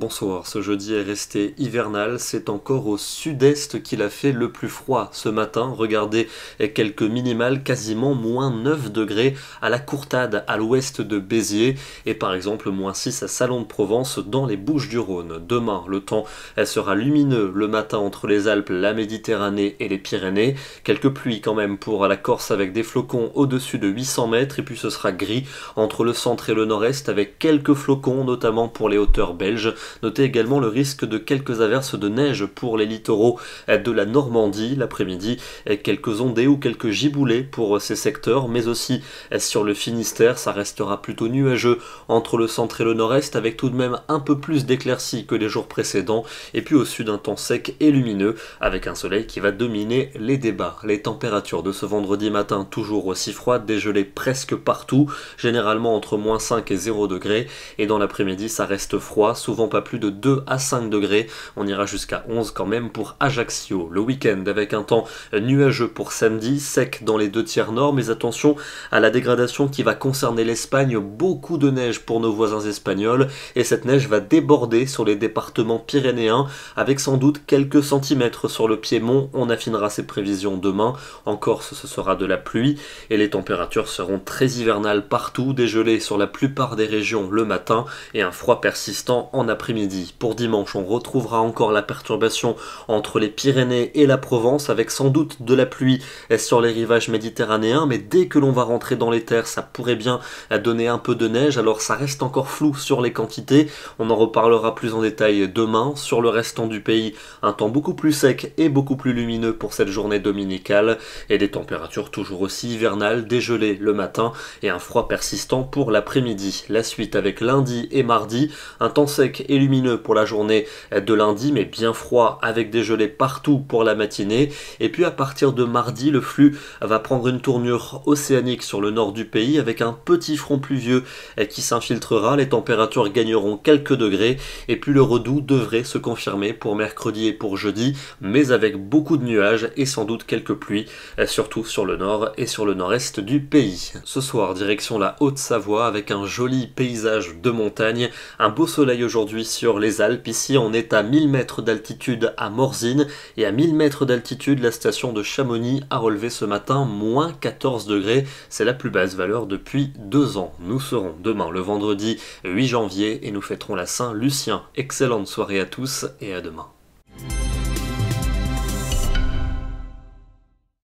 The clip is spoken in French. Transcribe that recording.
bonsoir. Ce jeudi est resté hivernal, c'est encore au sud-est qu'il a fait le plus froid ce matin. Regardez quelques minimales, quasiment moins 9 degrés à la Courtade, à l'ouest de Béziers, et par exemple moins 6 à Salon-de-Provence dans les Bouches-du-Rhône. Demain, le temps sera lumineux le matin entre les Alpes, la Méditerranée et les Pyrénées. Quelques pluies quand même pour la Corse avec des flocons au-dessus de 800 mètres, et puis ce sera gris entre le centre et le nord-est avec quelques flocons, notamment pour les hauteurs belges. Notez également le risque de quelques averses de neige pour les littoraux de la Normandie. L'après-midi, quelques ondées ou quelques giboulées pour ces secteurs, mais aussi sur le Finistère, ça restera plutôt nuageux entre le centre et le nord-est, avec tout de même un peu plus d'éclaircies que les jours précédents, et puis au sud un temps sec et lumineux, avec un soleil qui va dominer les débats. Les températures de ce vendredi matin toujours aussi froides, dégelées presque partout, généralement entre moins 5 et 0 degrés, et dans l'après-midi ça reste froid, souvent pas plus de 2 à 5 degrés, on ira jusqu'à 11 quand même pour Ajaccio. Le week-end avec un temps nuageux pour samedi, sec dans les deux tiers nord, mais attention à la dégradation qui va concerner l'Espagne, beaucoup de neige pour nos voisins espagnols, et cette neige va déborder sur les départements pyrénéens, avec sans doute quelques centimètres sur le Piémont. On affinera ses prévisions demain. En Corse, ce sera de la pluie, et les températures seront très hivernales partout, dégelées sur la plupart des régions le matin, et un froid persistant en après-midi. Pour dimanche, on retrouvera encore la perturbation entre les Pyrénées et la Provence, avec sans doute de la pluie sur les rivages méditerranéens, mais dès que l'on va rentrer dans les terres, ça pourrait bien donner un peu de neige. Alors ça reste encore flou sur les quantités, on en reparlera plus en détail demain. Sur le restant du pays, un temps beaucoup plus sec et beaucoup plus lumineux pour cette journée dominicale, et des températures toujours aussi hivernales, dégelées le matin et un froid persistant pour l'après-midi. La suite avec lundi et mardi, un temps sec et lumineux pour la journée de lundi, mais bien froid avec des gelées partout pour la matinée. Et puis à partir de mardi, le flux va prendre une tournure océanique sur le nord du pays, avec un petit front pluvieux qui s'infiltrera. Les températures gagneront quelques degrés, et puis le redout devrait se confirmer pour mercredi et pour jeudi, mais avec beaucoup de nuages et sans doute quelques pluies, surtout sur le nord et sur le nord-est du pays. Ce soir, direction la Haute-Savoie avec un joli paysage de montagne, un beau soleil aujourd'hui sur les Alpes. Ici on est à 1000 mètres d'altitude à Morzine, et à 1000 mètres d'altitude la station de Chamonix a relevé ce matin moins 14 degrés, c'est la plus basse valeur depuis 2 ans. Nous serons demain le vendredi 8 janvier et nous fêterons la Saint-Lucien. Excellente soirée à tous et à demain.